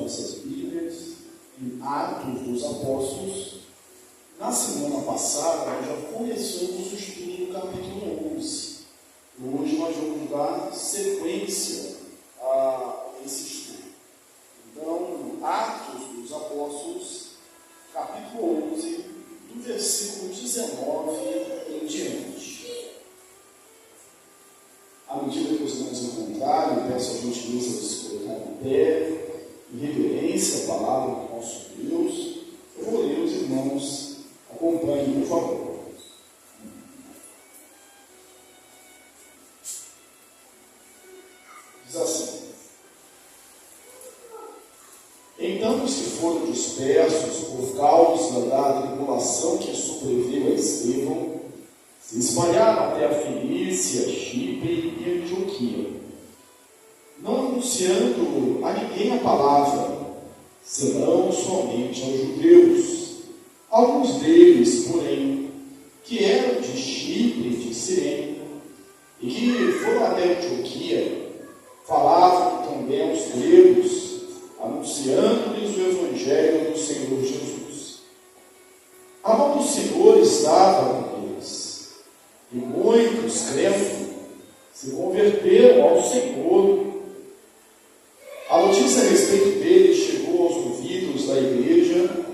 nossas Bíblias em Atos dos Apóstolos. Na semana passada, nós já começamos o estudo do capítulo 11. Hoje nós vamos dar sequência a esse estudo. Então, Atos dos Apóstolos, capítulo 11, do versículo 19 em diante. À medida que os irmãos encontrarem, peço a gentileza de se colocar em pé, em reverência à palavra do nosso Deus. Eu vou ler, os irmãos acompanhem, por favor. Diz assim: Então os que foram dispersos por causa da tribulação que sobreveio a Estevão, se espalharam até a Fenícia, Chipre e Antioquia, não anunciando a ninguém a palavra, senão somente aos judeus. Alguns deles, porém, que eram de Chipre e de Cirene, e que foram até Antioquia, falavam também aos gregos, anunciando-lhes o Evangelho do Senhor Jesus. A mão do Senhor estava com eles, e muitos, crendo, se converteram ao Senhor. A notícia a respeito dele chegou aos ouvidos da igreja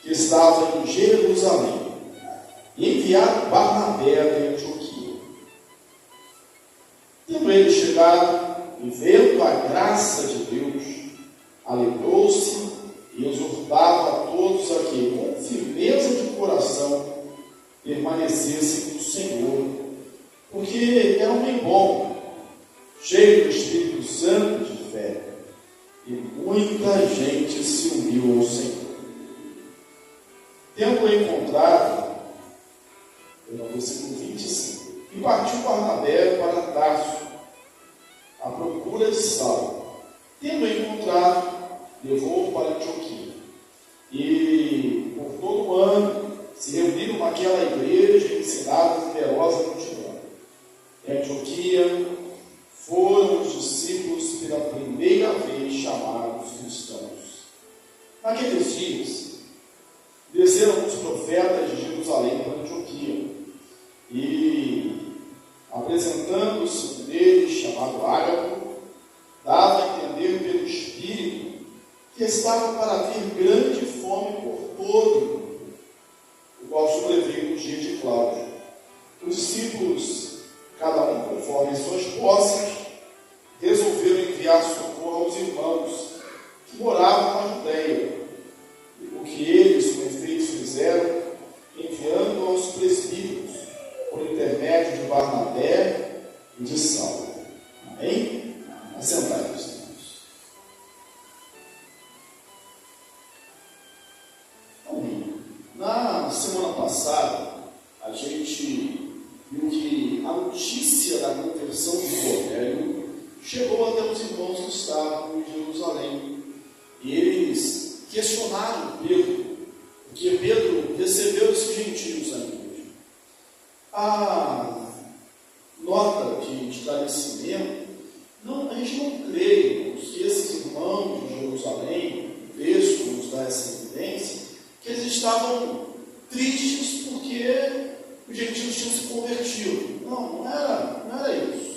que estava em Jerusalém, e enviaram Barnabé a Antioquia. Tendo ele chegado e vendo a graça de Deus, alegrou-se e exortava a todos a que, com firmeza de coração, permanecessem no Senhor, porque era um homem bom, cheio do Espírito Santo e de fé, e muita gente se uniu ao Senhor. Tendo encontrado, no versículo 25, e partiu Barnabé para Tarso, à procura de Saulo. Tendo encontrado, levou-o para Antioquia. E por todo o ano se reuniram naquela igreja e ensinavam numerosa multidão. Em Antioquia foram os discípulos pela primeira vez chamados cristãos. Naqueles dias, desceram os profetas de Jerusalém para Antioquia, e, apresentando-se um deles, chamado Ágabo, dava a entender pelo Espírito que estava para vir grande fome por todo o mundo, o qual sobreveio no dia de Cláudio. Os discípulos, cada um conforme as suas posses, resolveram enviar socorro aos irmãos que moravam na Judéia. E o que eles, com efeito, fizeram, enviando aos presbíteros, por intermédio de Barnabé e de Saulo. Amém? Assentai-vos, irmãos. Amém. Na semana passada, a gente viu que a notícia da conversão de Cornélio chegou até os irmãos que estavam em Jerusalém. E eles questionaram Pedro, porque Pedro recebeu esses gentios na igreja. A nota de esclarecimento, a gente não crê que esses irmãos de Jerusalém, o texto nos dá essa evidência, que eles estavam tristes porque os gentios tinham se convertido. Não era isso.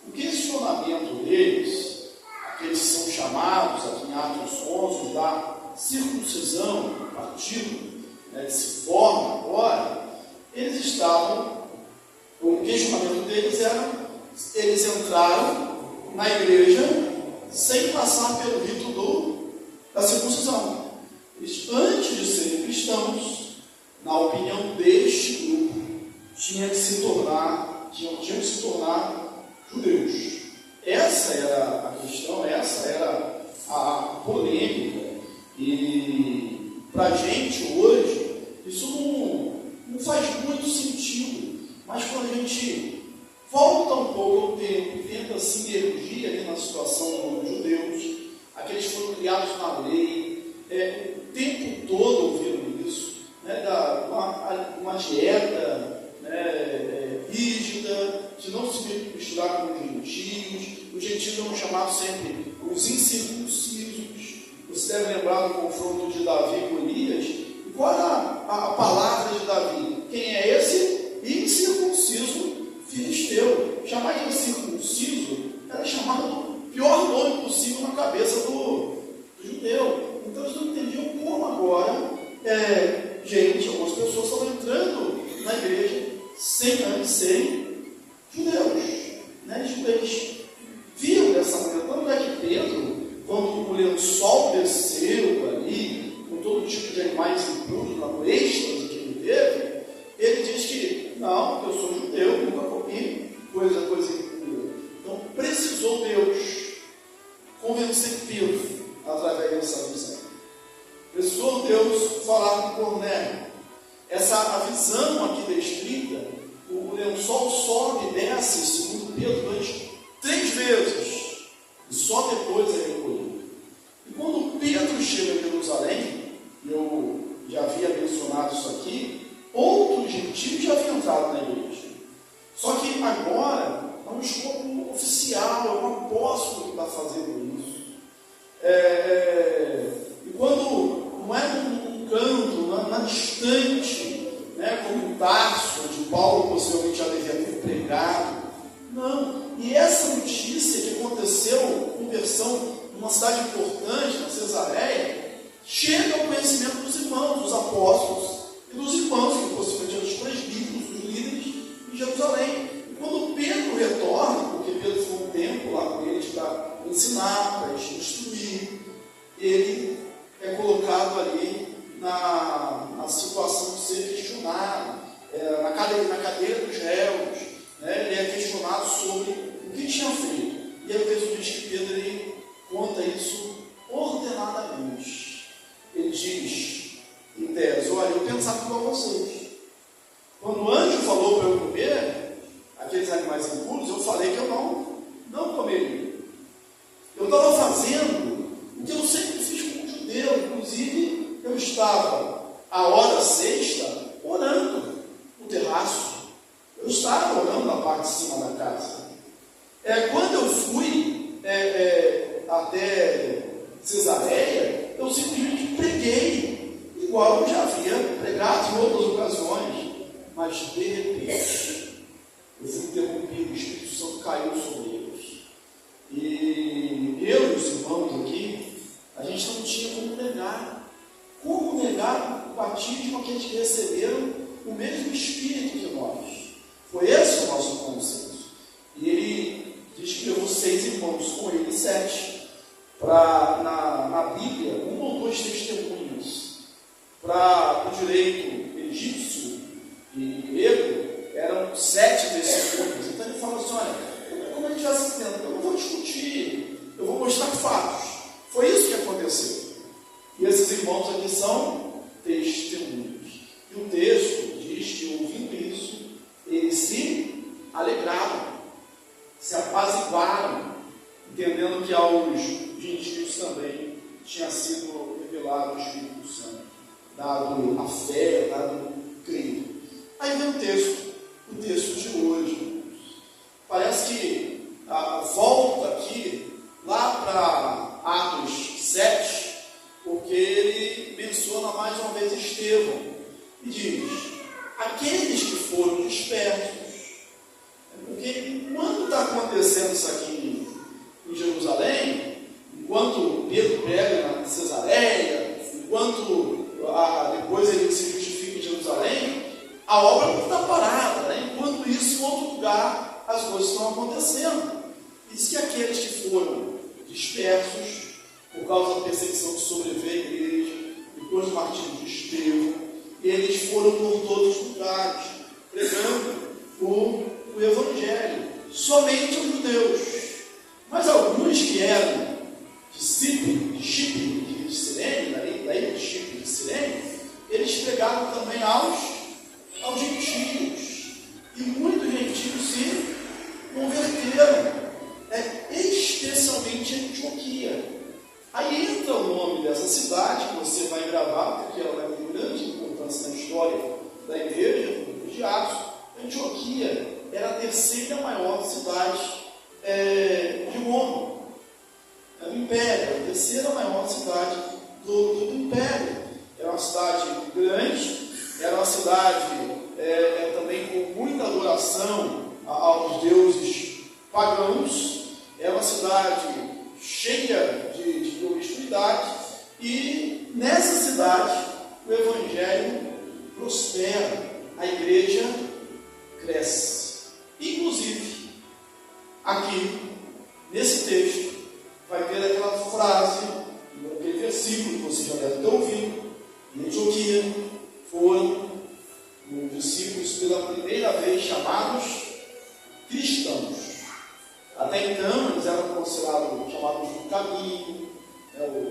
O questionamento deles, aqueles que são chamados aqui em Atos 11 da circuncisão, partido, que se forma agora, eles estavam, o questionamento deles era, eles entraram na igreja sem passar pelo rito da circuncisão. Eles, antes de serem cristãos, na opinião deste grupo, tinham que se tornar judeus. Essa era a questão, essa era a polêmica. E para a gente hoje, isso não faz muito sentido. Mas quando a gente volta um pouco ao tempo e tenta se mergulhar ali na situação dos judeus, aqueles que foram criados na lei, o tempo todo ouviram isso, uma dieta rígida, de não se misturar com os gentios. Os gentios eram chamados sempre os incircuncisos, Você deve lembrar do confronto de Davi com Golias. E qual era a palavra de Davi? Quem é esse? Incircunciso filisteu. Chamar de incircunciso era chamar do pior nome possível na cabeça do judeu. Então eles não entendiam como agora, algumas pessoas estavam entrando na igreja sem judeus. Eles viam dessa maneira. Tanto é que Pedro, quando o lençol desceu ali, com todo tipo de animais impuros, no êxtase que ele teve, ele diz que, não, eu sou judeu, nunca comi coisa impura. Então, precisou Deus convencer Pedro através dessa visão. Precisou Deus falar com Cornélio. A visão aqui descrita, o lençol sobe e desce, segundo Pedro, durante 3 vezes. E só depois é recolhido. E quando Pedro chega em Jerusalém, eu já havia mencionado isso aqui, outros gentios já haviam entrado na igreja. Só que agora é um escopo oficial, é um apóstolo que está fazendo isso. E quando não é num canto, não é distante, como Tarso, onde Paulo possivelmente já devia ter pregado. Não. E essa notícia que aconteceu, conversão numa cidade importante, na Cesareia, chega ao conhecimento dos irmãos, dos apóstolos e dos irmãos, que possivelmente eram os presbíteros, os líderes em Jerusalém. E quando Pedro retorna, porque Pedro ficou um tempo lá com eles para ensinar, para instruir, ele é colocado ali na situação de ser questionado, na cadeira dos réus. Ele é questionado sobre o que tinha feito. E aí o texto diz que Pedro ele conta isso ordenadamente. Ele diz, em tese, olha, eu pensava igual a vocês. Quando o anjo falou para eu comer aqueles animais impuros, eu falei que eu não comeria. Eu estava fazendo o que eu sempre fiz como judeu. Inclusive, eu estava, à hora sexta, orando no terraço. Eu estava orando na parte de cima da casa. Quando eu fui até Cesareia, eu simplesmente preguei, igual eu já havia pregado em outras ocasiões. Mas, de repente, eu fui interrompido, o Espírito Santo caiu sobre eles. E eu e os irmãos aqui, a gente não tinha como negar. Como negar o batismo que eles receberam o mesmo Espírito que nós? Foi esse o nosso consenso. E ele diz que levou 6 irmãos, com ele 7, na Bíblia, 1 ou 2 testemunhas. Para o direito egípcio e grego, eram 7 testemunhas. Então ele fala assim, olha, como a gente já se entende, eu não vou discutir, eu vou mostrar fatos. Foi isso que aconteceu. E esses irmãos aqui são testemunhas. E o texto diz que, ouvindo isso, eles se alegraram, se apaziguaram, entendendo que aos gentios também tinha sido revelado o Espírito Santo, dado a fé, dado o creio. Aí vem o texto de hoje. Parece que volta aqui, lá para Atos 7, porque ele menciona mais uma vez Estevão, e diz, aqueles que foram dispersos. Porque quando está acontecendo isso aqui em Jerusalém, enquanto Pedro prega na Cesareia, enquanto depois ele se justifica em Jerusalém, a obra não está parada, Enquanto isso, em outro lugar, as coisas estão acontecendo. Diz que aqueles que foram dispersos por causa da perseguição que sobreveio à igreja, depois do martírio de Estevão, eles foram por todos os lugares, pregando o Evangelho, somente aos judeus. Mas alguns que eram de Chipre, de Cirene, da ilha de Chipre de Cirene, eles pregaram também aos gentios. E muitos gentios se converteram, especialmente em Antioquia. Aí entra o nome dessa cidade, que você vai gravar, porque ela tem grande importância na história da igreja, de Atos. Antioquia era a 3ª maior cidade de Roma. Era o Império, a 3ª maior cidade do império. Era uma cidade grande, era uma cidade também com muita adoração aos deuses pagãos, era uma cidade cheia de promiscuidade, e nessa cidade o Evangelho prospera, a igreja cresce. Inclusive, aqui, nesse texto, vai ter aquela frase, aquele versículo que você já deve ter ouvido: em Antioquia foram os discípulos pela primeira vez chamados cristãos. Até então, eles eram considerados chamados do caminho,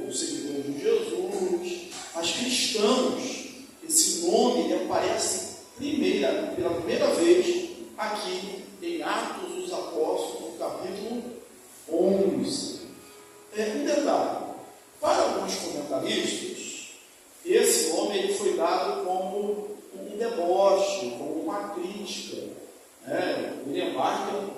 os seguidores de Jesus, mas cristãos, esse nome aparece pela primeira vez aqui em Atos dos Apóstolos, no capítulo 11. Um detalhe: para alguns comentaristas, esse nome ele foi dado como um deboche, como uma crítica. William Barker,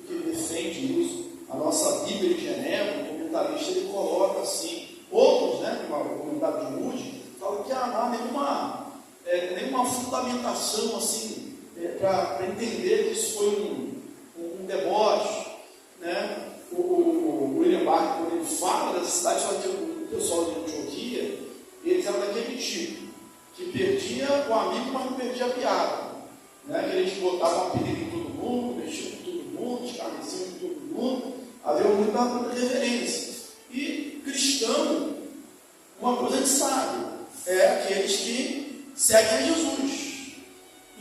que defende isso, a nossa Bíblia de Genebra, um comentarista, ele coloca assim. Outros, como o comentário de Moody, falam que não há nenhuma fundamentação assim, para entender que isso foi um deboche. O William Barker, quando ele fala dessa cidade, fala que o pessoal de Antioquia, eles eram daquele tipo, que perdia o amigo, mas não perdia a piada. Que eles botavam apelido em todo mundo, mexiam com todo mundo, escarneciam com todo mundo, havia muita reverência. E cristão, uma coisa a gente sabe, é aqueles que seguem a Jesus.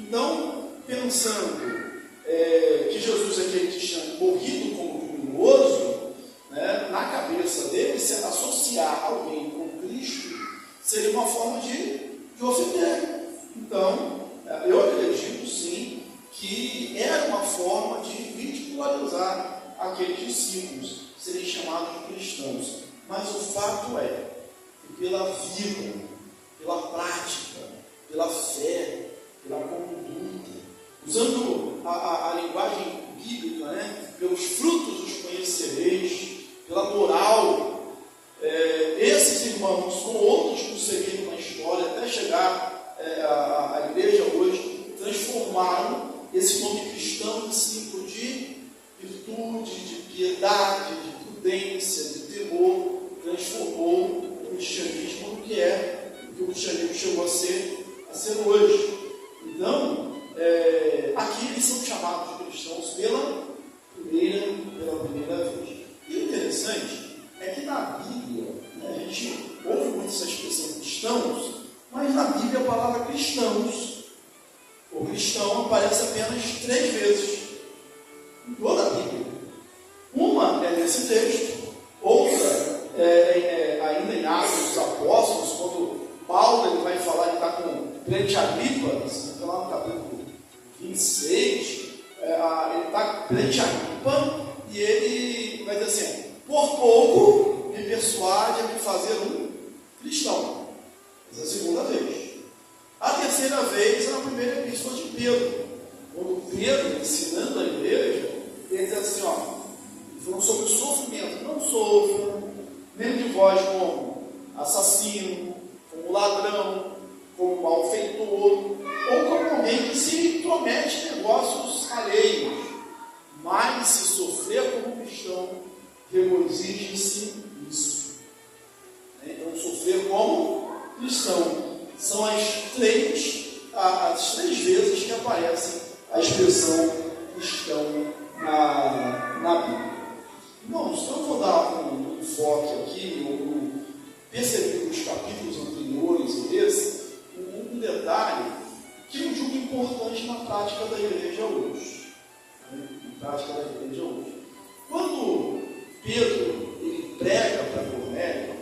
Então, pensando que Jesus é aquele que tinha morrido como criminoso, na cabeça dele, se associar alguém com Cristo seria uma forma de ofender. Então, eu acredito sim que era uma forma de ridicularizar aqueles discípulos, serem chamados de cristãos. Mas o fato é que pela vida, pela prática, pela fé, pela conduta, usando a linguagem bíblica, pelos frutos os conhecereis, pela moral, esses irmãos, com outros que os seguiram na história, até chegar à igreja hoje, transformaram esse nome cristão em símbolo de virtude, de piedade, de prudência, de temor, transformou o cristianismo no que o cristianismo chegou a ser hoje. Então, aqui eles são chamados de cristãos pela primeira vez. E o interessante é que na Bíblia, a gente ouve muito essa expressão cristãos, mas na Bíblia a palavra cristãos, o cristão, aparece apenas 3 vezes em toda a Bíblia. Uma é nesse texto, outra ainda em Atos dos Apóstolos, quando Paulo ele vai falar, ele está com Prente Agripa, lá no capítulo 26, ele está com Prente Agripa e ele vai dizer assim: por pouco me persuade a me fazer um cristão. Essa é a segunda vez. A terceira vez é na primeira epístola de Pedro, quando Pedro, ensinando a igreja, ele diz assim: falando sobre o sofrimento, não sofram, nem de vós como assassino, como ladrão, como malfeitor, ou como alguém que se intromete em negócios alheios, mas se sofrer como cristão, regozije-se nisso. Então, sofrer como cristão são as três vezes que aparece a expressão cristão na Bíblia. Irmãos, eu vou dar um enfoque aqui, eu percebi nos capítulos anteriores a esse, um detalhe que eu julgo importante na prática da igreja hoje. Quando Pedro ele prega para Cornélio,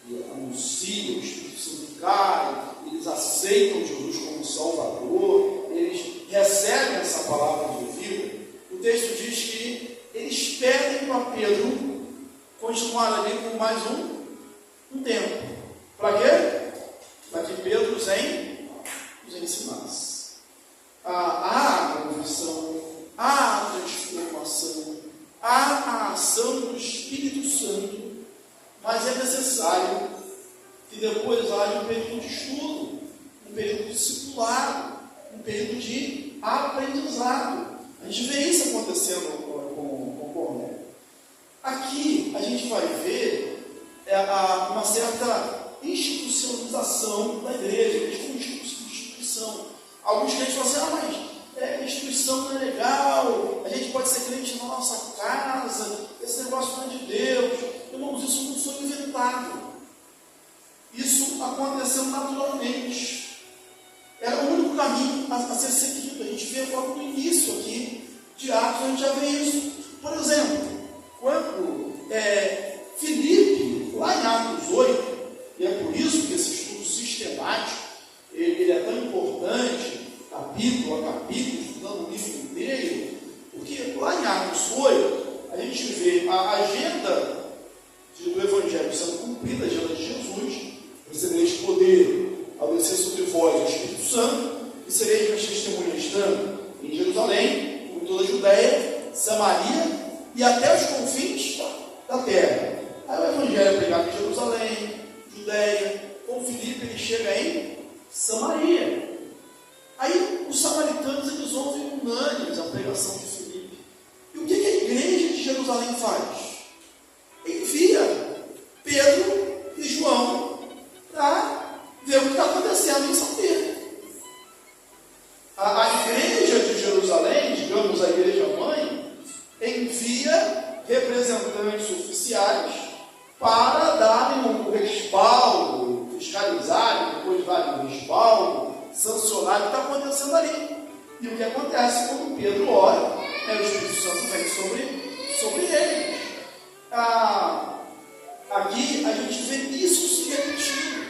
ele anuncia, o Espírito Santo cai, eles aceitam Jesus como Salvador, eles recebem essa palavra de vida, o texto diz que eles pedem para Pedro continuar ali por mais um tempo. Para quê? Para que Pedro os ensinasse. Há a conversão, há a transformação, há a ação do Espírito Santo, mas é necessário e depois haja um período de estudo, um período de discipulado, um período de aprendizado. A gente vê isso acontecendo com Cornélio. Aqui a gente vai ver uma certa institucionalização da igreja, uma instituição. Alguns crentes falam assim, mas instituição não é legal, a gente pode ser crente na nossa casa, esse negócio não é de Deus. Irmãos, isso não foi inventado. Isso aconteceu naturalmente. Era o único caminho a ser seguido. A gente vê logo no início aqui de Atos, a gente já vê isso. Por exemplo, quando Filipe, lá em Atos 8, e é por isso que esse estudo sistemático, ele é tão importante, capítulo a capítulo, estudando o livro inteiro, porque lá em Atos 8, a gente vê a agenda do Evangelho sendo cumprida, a agenda de Jesus: recebereis poder ao descer sobre vós o Espírito Santo, e sereis minhas testemunhas tanto em Jerusalém, como em toda a Judéia, Samaria e até os confins da terra. Aí o Evangelho é pregado em Jerusalém, Judéia. Com Filipe ele chega em Samaria. Aí os samaritanos eles ouvem unânimes a pregação de Filipe. E o que a igreja de Jerusalém faz? Envia Pedro e João para ver o que está acontecendo em São Pedro. A igreja de Jerusalém, digamos a igreja mãe, envia representantes oficiais para darem um respaldo, fiscalizarem, depois darem um respaldo, sancionar o que está acontecendo ali. E o que acontece quando Pedro ora, o Espírito Santo vem sobre eles. Aqui a gente vê isso se repetindo.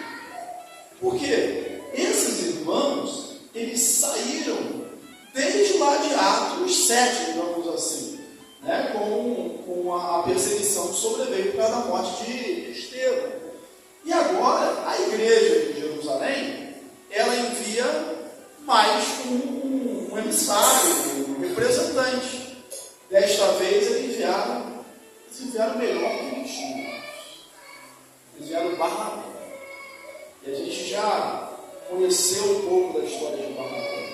Porque esses irmãos, eles saíram desde lá de Atos 7, digamos assim, né, com a perseguição que sobreveio por causa da morte de Estevão. E agora, a igreja de Jerusalém, ela envia mais um emissário, um representante. Desta vez, eles enviaram melhor que eles tinham. Eles enviaram Barnabé. E a gente já conheceu um pouco da história de Barnabé.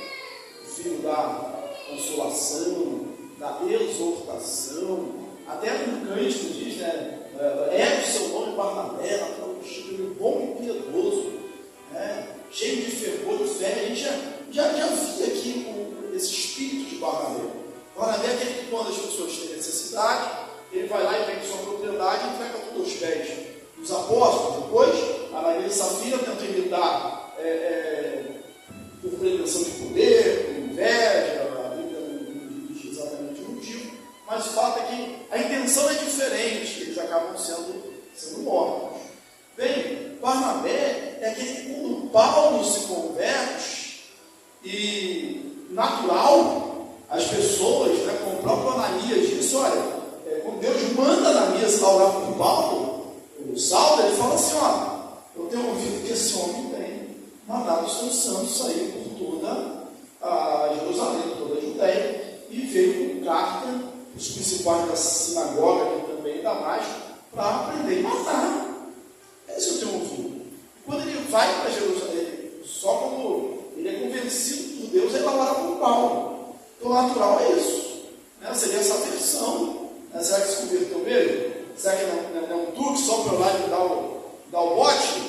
O filho da consolação, da exortação. Até no cântico diz, né? É o seu nome Barnabé, um bom e piedoso, cheio de fervor e fé. A gente já via aqui com esse espírito de Barnabé. Barnabé é aquele que, quando as pessoas têm necessidade, ele vai lá e vende sua propriedade e entrega tudo aos pés dos apóstolos. Depois, a Maria de Safira tenta imitar por pretensão de poder, por inveja, a Bíblia não diz exatamente o motivo, mas o fato é que a intenção é diferente, eles acabam sendo mortos. Bem, Barnabé é aquele que, quando Paulo se converte, e natural, as pessoas, como o próprio Ananias disse, olha, quando Deus manda Ananias orar por Paulo, o Saulo, ele fala assim, eu tenho ouvido que esse homem tem mandado os seus santos sair por toda a Jerusalém, por toda a Judéia, e veio com carta os principais da sinagoga aqui também em Damasco, para aprender e matar. Esse eu tenho ouvido. Quando ele vai para Jerusalém, só quando ele é convencido por Deus, ele vai orar por Paulo. Então, o natural é isso. Seria essa versão. Será que se converteu mesmo? Será que não é um truque só para lá e dar o bote?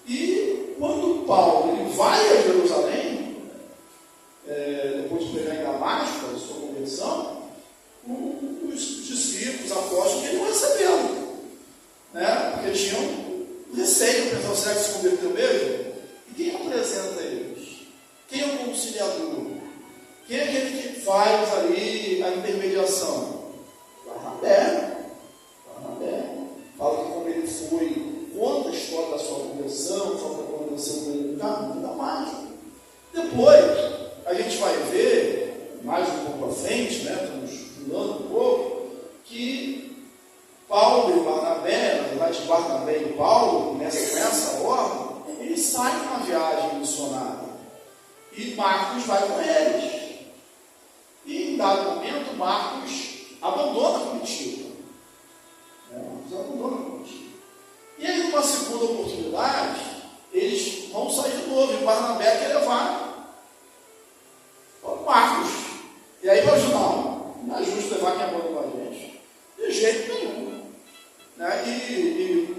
E quando Paulo ele vai a Jerusalém, depois de pregar em Damasco, a sua conversão, os discípulos, os apóstolos, ele não recebeu, porque tinham receio, pensando, será que se converteu mesmo? E quem apresenta eles? Quem é o conciliador? Quem é aquele que faz ali a intermediação? Barnabé. Fala que como ele foi, conta a história da sua conversão, fala que aconteceu com ele no caminho de Damasco. Depois, a gente vai ver, mais um pouco à frente, estamos estudando um pouco, que Paulo e Barnabé, na verdade Barnabé e Paulo, com essa ordem, eles saem numa viagem missionária. E Marcos vai com eles. E em dado momento, Marcos abandona a comitiva. E aí, numa segunda oportunidade, novo, e Barnabé quer levar o Marcos. E aí Deus não é justo levar quem amou com a gente, de jeito nenhum. Né? E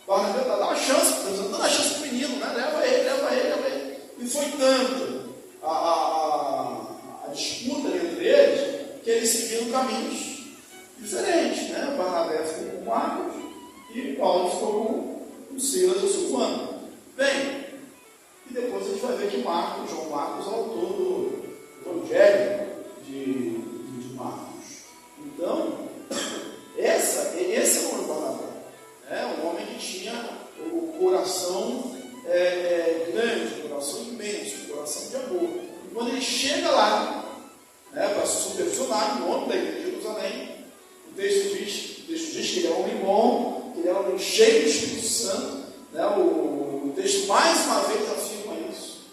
Barnabé dá uma chance, dando uma chance para o menino, né? Leva ele. E foi tanto a disputa entre eles, que eles seguiram caminhos diferentes, né? Barnabé ficou com Marcos e Paulo ficou com Silas e Silvano. Bem, e depois a gente vai ver que João Marcos é o autor do Evangelho de Marcos. Então, esse é o nome de Barnabé, um homem que tinha o coração grande, o coração imenso, o coração de amor. E quando ele chega lá, para se supervisionar no nome da igreja de Jerusalém, o texto diz que ele é um homem bom, que ele é um homem cheio do Espírito Santo. Né? O texto mais uma vez afirma isso.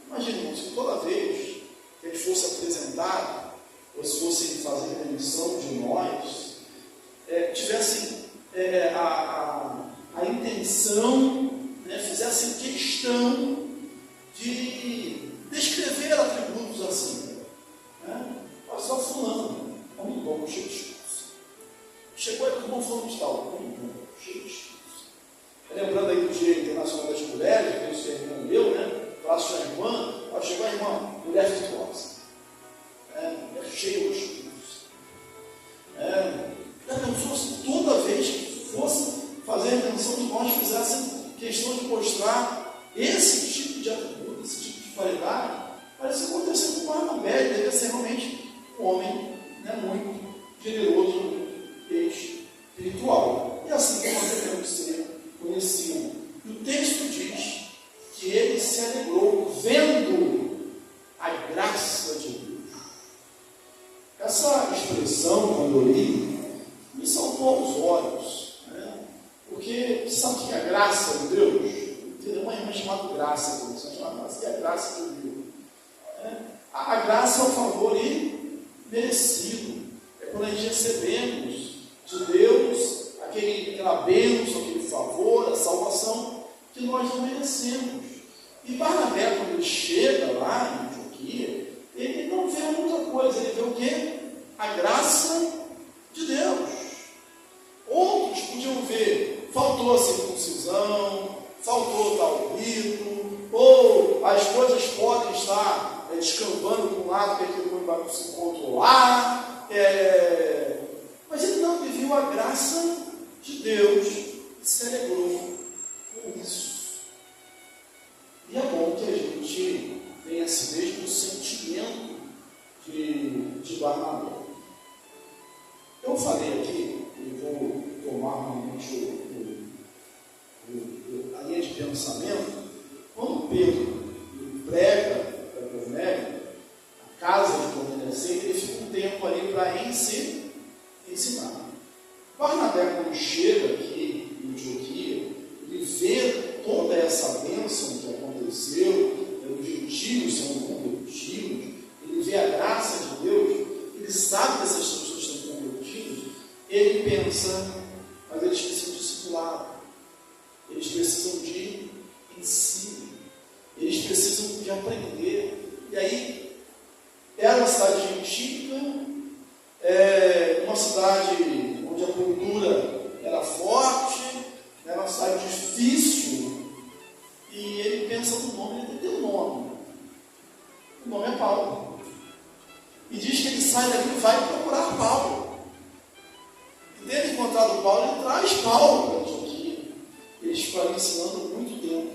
Imagina, irmãos, que toda vez que eles fossem apresentados, ou se fossem fazer a remissão de nós, tivessem a intenção, né, fizessem questão de descrever atributos assim. Né? Olha só fulano, homem bom, cheio de Espírito. Chegou aí com o irmão fulano de tal, homem bom, cheio de Espírito. Lembrando aí do Dia Internacional das Mulheres, que isso é irmão meu, né? Faço a irmã, chegou a irmã, mulher virtuosa. Mulher cheia de Espírito. Toda vez que fosse fazer a intenção de nós fizessem questão de mostrar esse tipo de atributo, esse tipo de qualidade, parece acontecer com Barnabé. Ele deve ser realmente um homem, né, muito generoso, muito espiritual. E assim que nós devemos ser conhecidos. E o texto diz que ele se alegrou vendo a graça de Deus. Essa expressão, quando eu li, me saltou aos olhos, né? Porque sabe o que é a graça de Deus? Tem uma irmã chamada Graça, que é a graça de Deus. A graça é o favor imerecido. É quando a gente recebemos de Deus aquela bênção, aquele favor, a salvação que nós não merecemos. E Barnabé, quando ele chega lá em Antioquia, ele não vê outra coisa, ele vê o quê? A graça de Deus. Outros podiam ver, faltou a circuncisão, faltou tal rito, ou as coisas podem estar descambando para um lado que aquilo não vai se controlar. Mas ele não viu a graça de Deus e se alegrou com isso. E é bom que a gente tenha esse mesmo sentimento de Barnabé. Eu falei aqui, e vou tomar novamente a linha de pensamento, quando Pedro prega para Cornélio, a casa de Cornélio aceita, ele fica um tempo ali para ensinar. Barnabé, quando chega aqui em Antioquia, ele vê toda essa bênção que aconteceu, os gentios sendo convertidos, ele vê a graça de Deus, ele sabe que essas pessoas estão convertidas, ele pensa, mas eles precisam de discipulado, eles precisam de ensino, eles precisam de aprender. E aí, era uma cidade gentílica, uma cidade onde a cultura era forte, era uma cidade difícil, e ele pensa no nome, ele tem um nome. O nome é Paulo. E diz que ele sai daqui e vai procurar Paulo. E tendo encontrado Paulo, ele traz Paulo para Antioquia. Eles ficaram ensinando muito tempo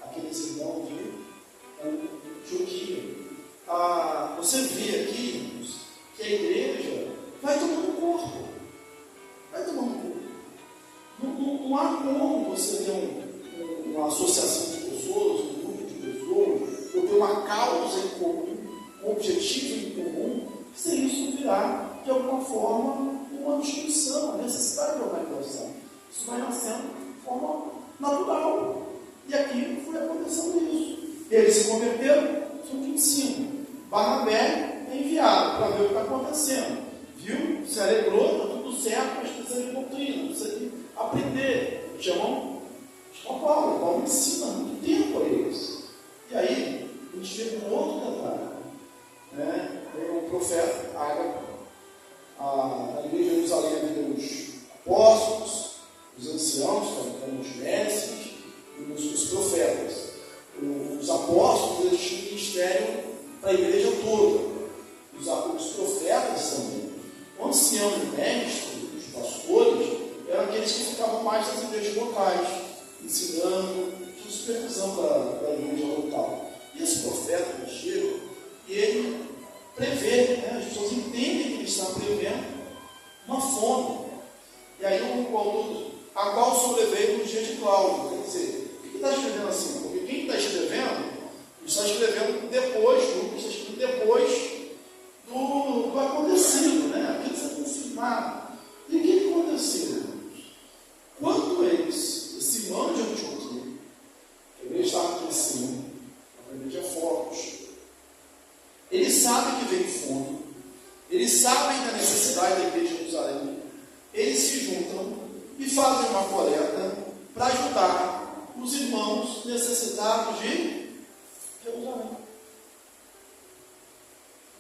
aqueles irmãos de Antioquia. Você vê aqui que a igreja vai tomando corpo. Vai tomando corpo. Não há como você ter uma associação de pessoas, um grupo de pessoas, ou ter uma causa em comum, um objetivo em comum, sem isso virar, de alguma forma, uma instituição, uma necessidade de organização. Isso vai nascendo de forma natural. E aqui foi acontecendo isso. Eles se converteram, são de ensino. Barnabé é enviado para ver o que está acontecendo. Viu? Se alegrou, está tudo certo, mas precisa de doutrina, precisa de aprender. Chamam Paulo. Paulo ensina há muito tempo a eles. chega um outro detalhe. Né? O profeta Ágabo, a igreja de Jerusalém havia os apóstolos, os anciãos, então os mestres e os profetas. Os apóstolos, eles tinham ministério para a igreja toda. Os profetas também. O ancião e o mestre, os pastores, eram aqueles que ficavam mais nas igrejas locais, ensinando, de supervisão da igreja local. E esse profeta que chega, ele prevê, né? As pessoas entendem que ele está prevendo uma fome. E aí o autor, a qual sobreveio no dia de Cláudio. Quer dizer, o que está escrevendo assim? Porque quem está escrevendo depois, está escrito depois do acontecido, né? Aquilo foi confirmado. E o que aconteceu? Quando esse ano de Antioquia, a igreja estava crescendo, a igreja é forte, eles sabem que vem fome, eles sabem da necessidade da igreja de Jerusalém, eles se juntam e fazem uma coleta para ajudar os irmãos necessitados de Jerusalém.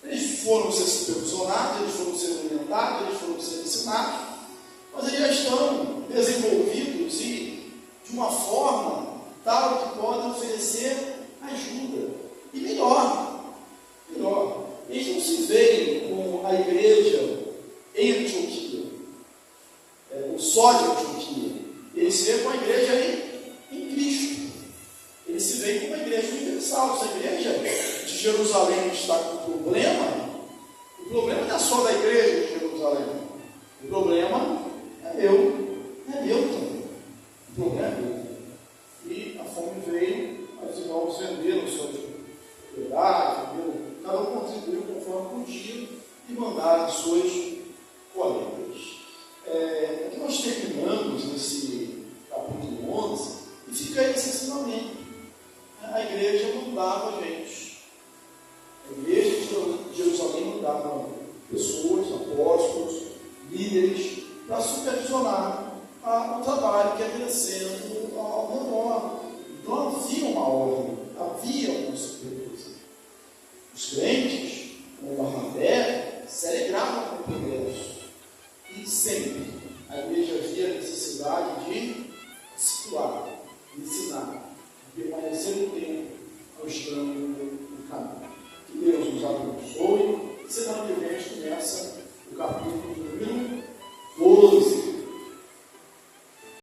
Eles foram ser supervisionados, eles foram ser orientados, eles foram ser ensinados, mas eles já estão desenvolvidos e de uma forma tal que podem oferecer ajuda. E melhor. Eles não se veem com a igreja em Antioquia, o só de Antioquia. Eles se veem com a igreja em Cristo. Eles se veem com uma igreja universal. Se a igreja de Jerusalém está com problema, o problema não é só da igreja de Jerusalém. O problema é meu também. O problema é meu. E a fome veio, os irmãos venderam suas propriedades, cada um contribuiu conforme podia e mandaram as suas coletas. Aqui nós terminamos nesse capítulo 11 e fica aí esse ensinamento. A igreja não dava gente. A igreja de Jerusalém não dava pessoas, apóstolos, líderes, para supervisionar o trabalho que ia crescendo ao menor. Então havia uma ordem, havia